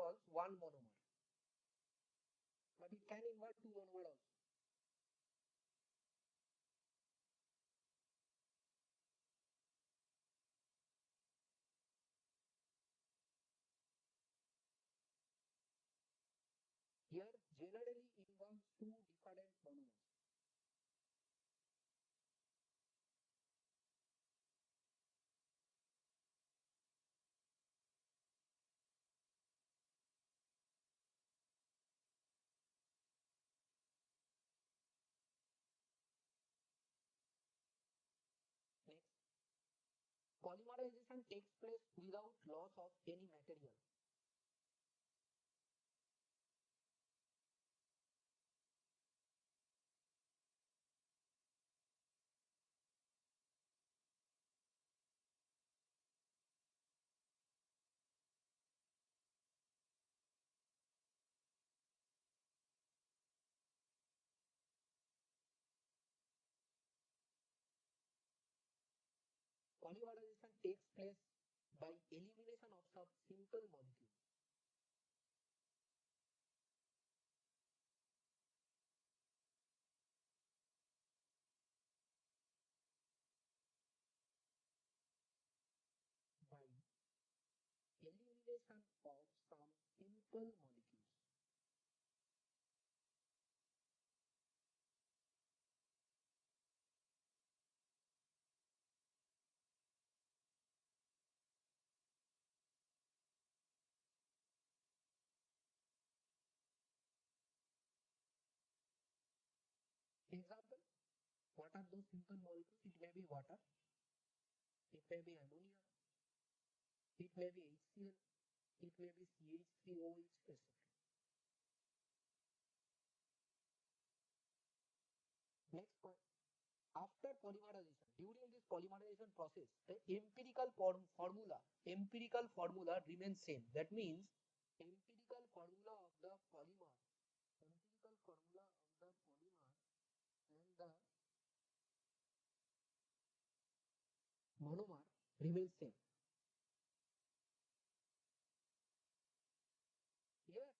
involves one monomer, but it can involve two monomer also. Here generally involves two different monomers. Next, polymerization takes place without loss of any material. Polymerization takes place by elimination of some simple molecules. By elimination of some simple molecules. Example, what are those simple molecules? It may be water, it may be ammonia, it may be HCl, it may be CH3OH, etc. Next point, after polymerization, during this polymerization process, the empirical formula remains same. That means empirical formula of the polymer, empirical formula of the polymer and the monomer remains same. Here,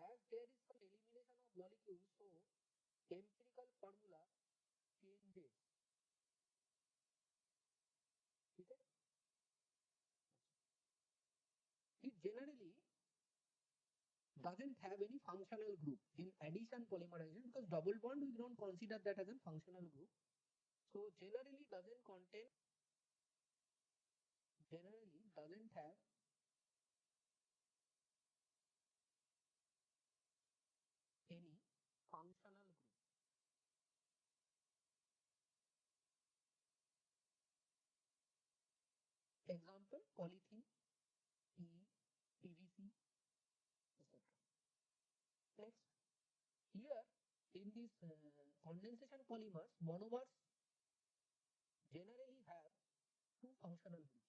as there is some elimination of molecules, so empirical formula changes. ठीक है? It generally doesn't have any functional group in addition polymerization, because double bond we don't consider that as a functional group. So generally doesn't have any functional group. Example, polythene, PE, PVC, etc. Next, here in this condensation polymers, monomers generally have two functional groups.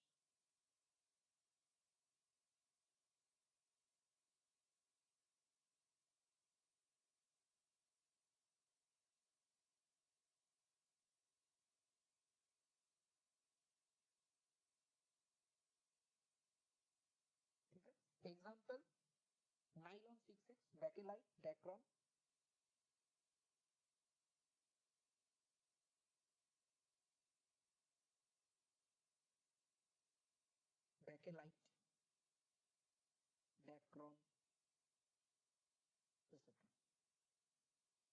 Okay. Example, nylon 6X, bakelite, dacron. Bakelite, dacron, etc.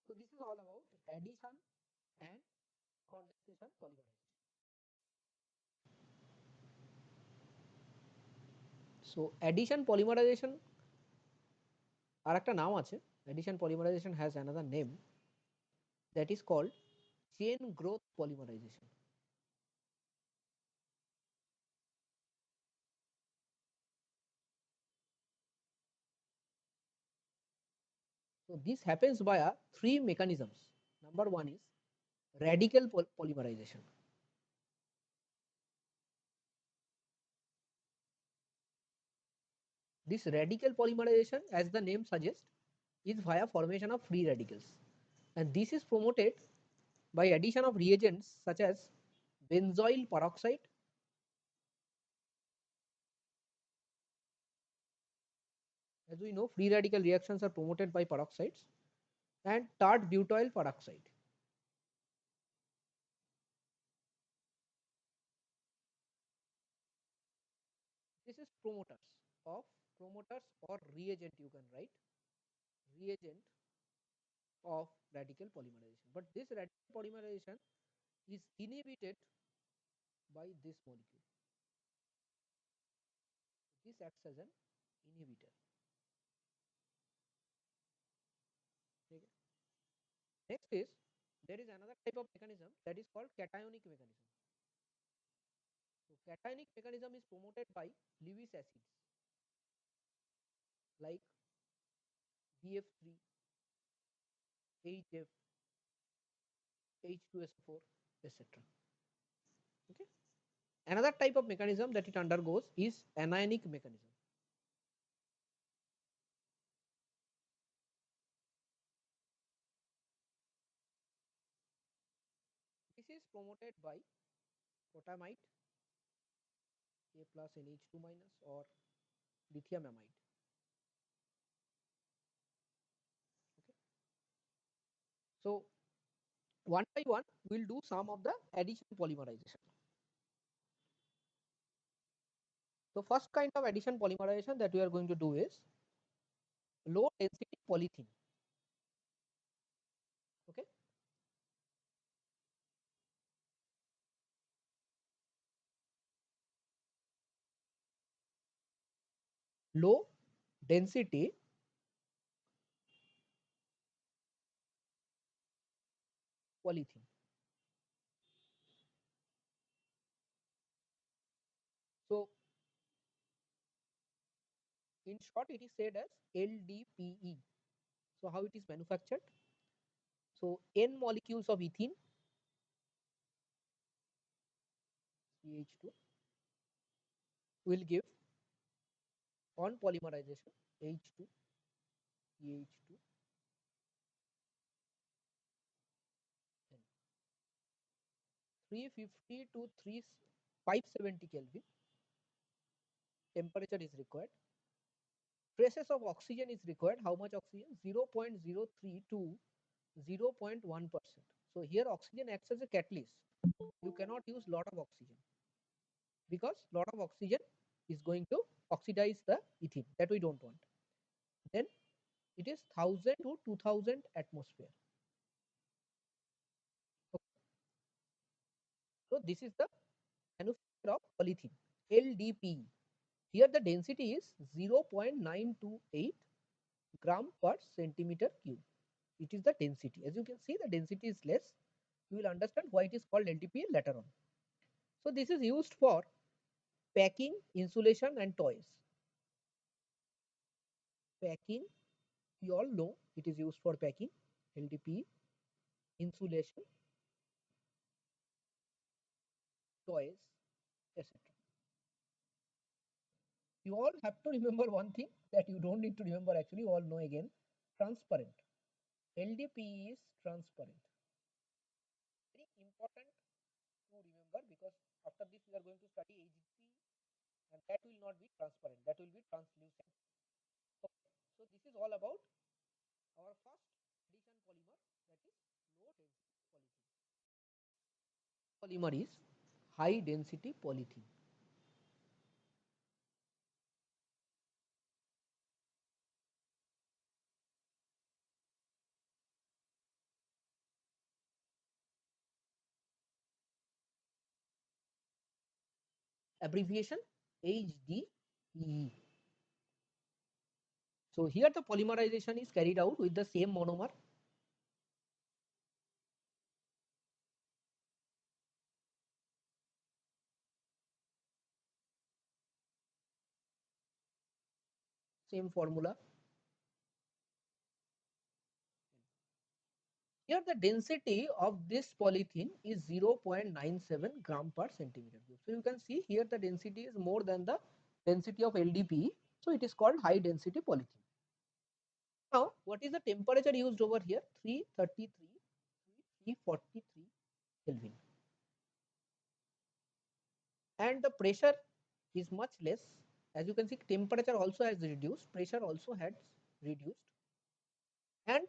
So this is all about addition and condensation polymerization. So addition polymerization আর একটা নাম আছে, addition polymerization has another name that is called chain growth polymerization. So this happens via three mechanisms. Number one is radical polymerization. This radical polymerization, as the name suggests, is via formation of free radicals, and this is promoted by addition of reagents such as benzoyl peroxide, As we know, free radical reactions are promoted by peroxides and tert butyl peroxide. This is promoters or reagent, you can write reagent of radical polymerization. But this radical polymerization is inhibited by this molecule. This acts as an inhibitor. Okay. Next is, there is another type of mechanism that is called cationic mechanism. So cationic mechanism is promoted by Lewis acids like BF3, HF, H2SO4, etc. Okay. Another type of mechanism that it undergoes is anionic mechanism. This is promoted by protamide, A plus NH2 minus, or lithium amide. Okay. So one by one, we'll do some of the addition polymerization. So first kind of addition polymerization that we are going to do is low density polythene. Okay. Low density polythene. So in short, it is said as LDPE. So how it is manufactured? So N molecules of ethene, CH2, will give on polymerization H2, CH2, N. 350 to 570 Kelvin temperature is required. Traces of oxygen is required. How much oxygen? 0.03 to 0.1%. So here oxygen acts as a catalyst. You cannot use lot of oxygen because lot of oxygen is going to oxidize the ethene that we don't want. Then it is 1000 to 2000 atmosphere. Okay. So this is the manufacture of polythene, LDPE. Here the density is 0.928 gram per centimeter cube. It is the density. As you can see, the density is less. You will understand why it is called LDPE later on. So this is used for packing, insulation and toys. Packing, you all know it is used for packing, LDPE, insulation, toys, etc. You all have to remember one thing that you don't need to remember actually, you all know again, transparent. LDPE is transparent. Very important to remember because after this we are going to study HG and that will not be transparent, that will be translucent. Okay. So this is all about our first addition polymer, that is low density polythene. Polymer is high density polythene. Abbreviation HDPE. So here the polymerization is carried out with the same monomer. Same formula. Here the density of this polythene is 0.97 gram per centimeter cube. So you can see here the density is more than the density of LDPE. So it is called high density polythene. Now what is the temperature used over here? 333, 343 Kelvin. And the pressure is much less. As you can see, temperature also has reduced, pressure also has reduced, and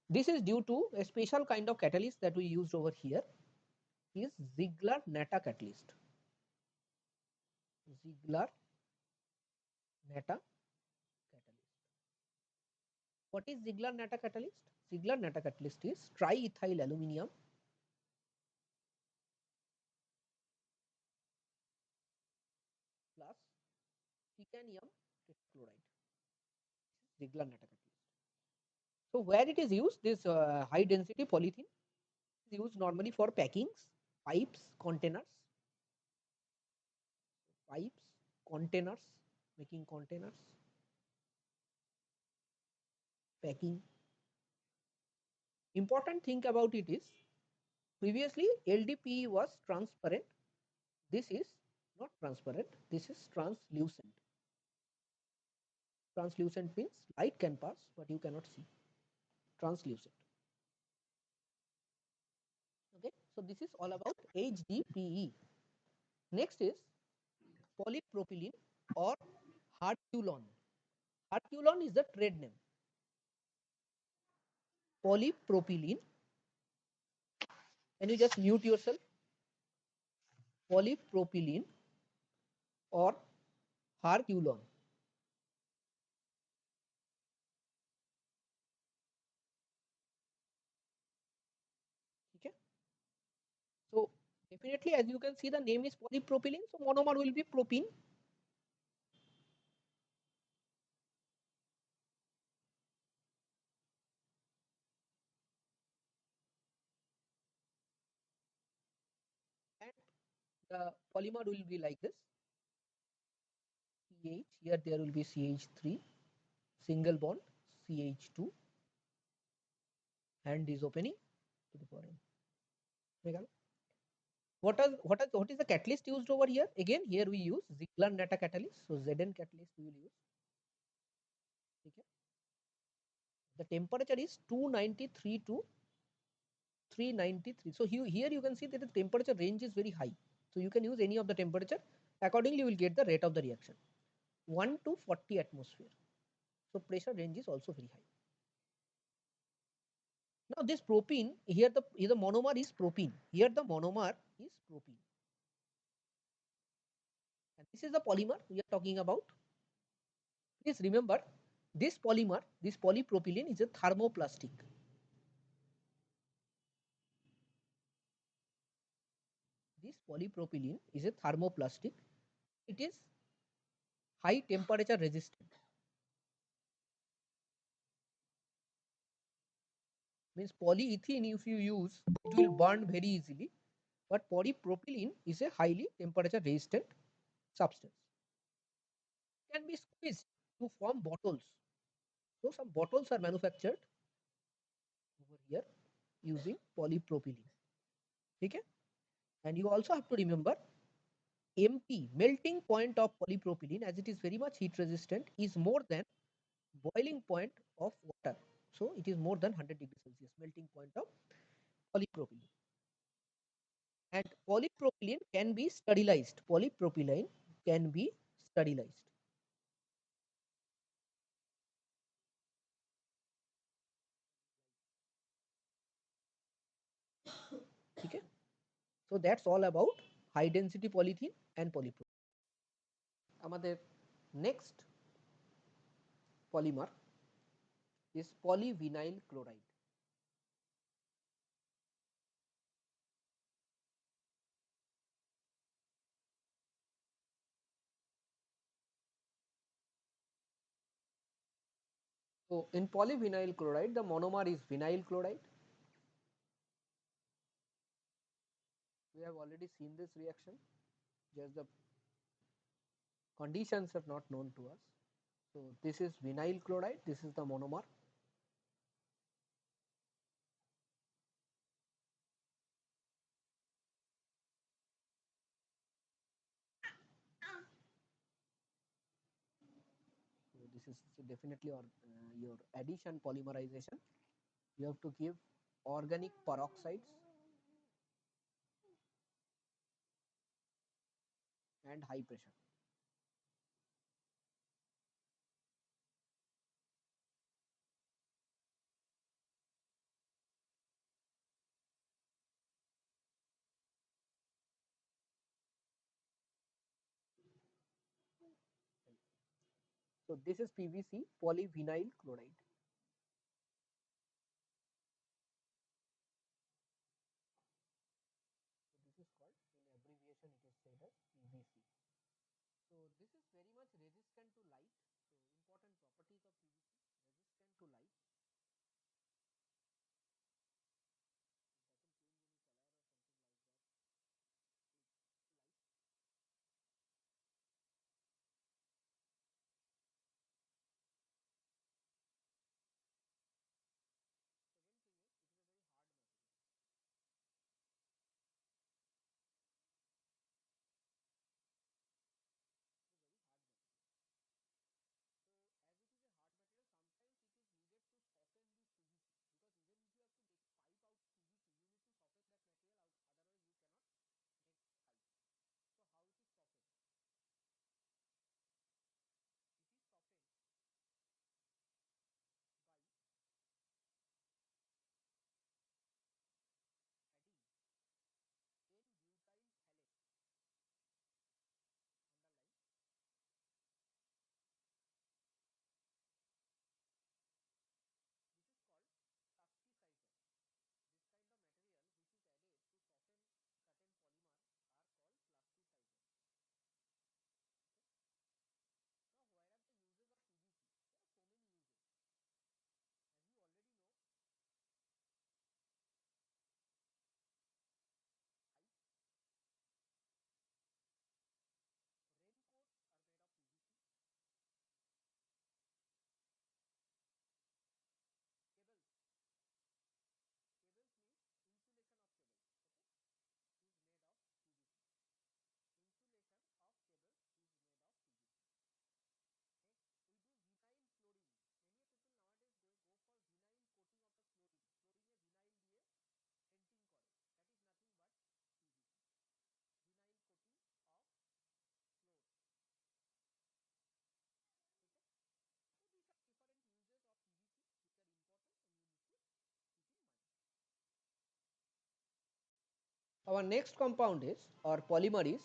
this is due to a special kind of catalyst that we used over here, is Ziegler-Natta catalyst. Ziegler-Natta catalyst. What is Ziegler-Natta catalyst? Ziegler-Natta catalyst is triethyl aluminium plus titanium tetrachloride. Ziegler-Natta catalyst. So where it is used, this high density polythene is used normally for packings, pipes, containers, making containers, packing. Important thing about it is, previously LDPE was transparent. This is not transparent, this is translucent. Translucent means light can pass, but you cannot see. Translucent. Okay, so this is all about HDPE. Next is polypropylene or Herculon. Herculon is the trade name. Polypropylene. Can you just mute yourself? Polypropylene or Herculon. Okay. So definitely, as you can see, the name is polypropylene. So monomer will be propene. And the polymer will be like this. CH, here there will be CH3, single bond, CH2, and is opening to the foreign. What is the catalyst used over here? Again, here we use Ziegler-Natta catalyst. So Zn catalyst we will use. Okay. The temperature is 293 to 393. So here you can see that the temperature range is very high. So you can use any of the temperature. Accordingly, you will get the rate of the reaction. 1 to 40 atmosphere. So pressure range is also very high. Now this propene, here the monomer is propene. Here the monomer is propene. And this is the polymer we are talking about. Please remember, this polymer, this polypropylene is a thermoplastic. This polypropylene is a thermoplastic. It is high temperature resistant. Means polyethylene, if you use, it will burn very easily. But polypropylene is a highly temperature resistant substance. It can be squeezed to form bottles. So some bottles are manufactured over here using polypropylene. Okay? And you also have to remember, MP, melting point of polypropylene, as it is very much heat resistant, is more than boiling point of water. So it is more than 100 degrees Celsius melting point of polypropylene. And polypropylene can be sterilized. Polypropylene can be sterilized. Okay. So that's all about high density polythene and polypropylene. আমাদের next polymer is polyvinyl chloride. So in polyvinyl chloride, the monomer is vinyl chloride. We have already seen this reaction, just the conditions are not known to us. So this is vinyl chloride, this is the monomer. So this is definitely your addition polymerization. You have to give organic peroxides and high pressure. So this is PVC, polyvinyl chloride. So this is called, in abbreviation it is said as PVC. So this is very much resistant to light. So important properties of PVC: resistant to light. It doesn't change any color or something like that. Light. Second thing is, it is a very hard material. It's a very hard material. So as it is a hard material, sometimes it is needed to soften this PVC, because even if you have to make a pipe out of PVC, you need to soften that material out, otherwise you cannot make pipe. So how it is softened? It is softened by adding N-butyl phthalate, underline, this is called plasticizer. This kind of material which is added to soften certain polymer are called plasticizer. Okay. Now where are the uses of PVC? There are so many uses. As you already know, pipes, raincoats are made of PVC, cables, cables means insulation of cables, okay, is made of PVC. Insulation of cables is made of PVC. Next, we do vinyl flooring. Many people nowadays go for vinyl coating of the flooring. Flooring A vinyl দিয়ে painting করে. That is nothing but PVC. Vinyl coating of floor. Okay? So these are different uses of PVC which are important and you need to keep in mind. Our next compound is, or polymer is,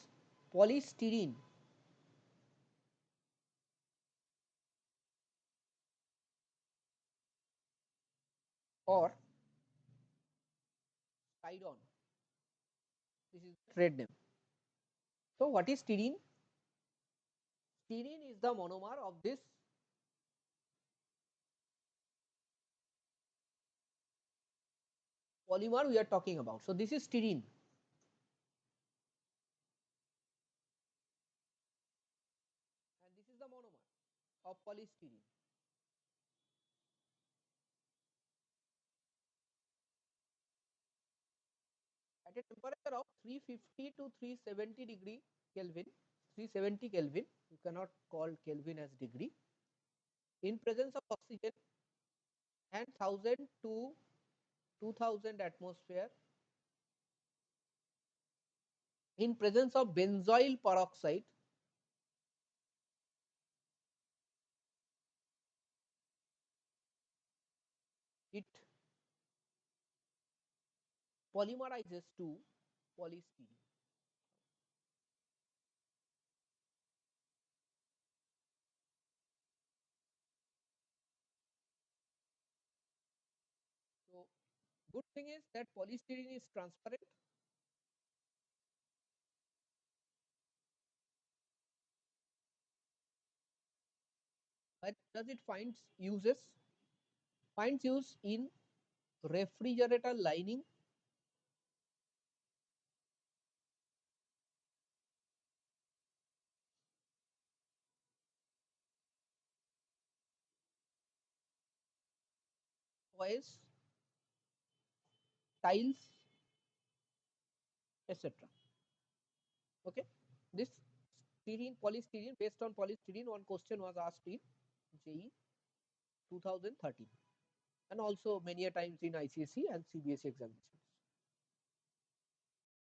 polystyrene or styrene. This is the trade name. So what is styrene? Styrene is the monomer of this polymer we are talking about. So this is styrene. And this is the monomer of polystyrene. At a temperature of 350 to 370 degree Kelvin, 370 Kelvin, you cannot call Kelvin as degree, in presence of oxygen and 1000 to 2000 atmosphere, in presence of benzoyl peroxide, it polymerizes to polystyrene. So good thing is that polystyrene is transparent, but does it finds uses? Finds use in refrigerator lining, toys, tiles, etc. Okay, this polystyrene, based on polystyrene, one question was asked in JEE 2013 and also many a times in ICSE and CBSE examinations.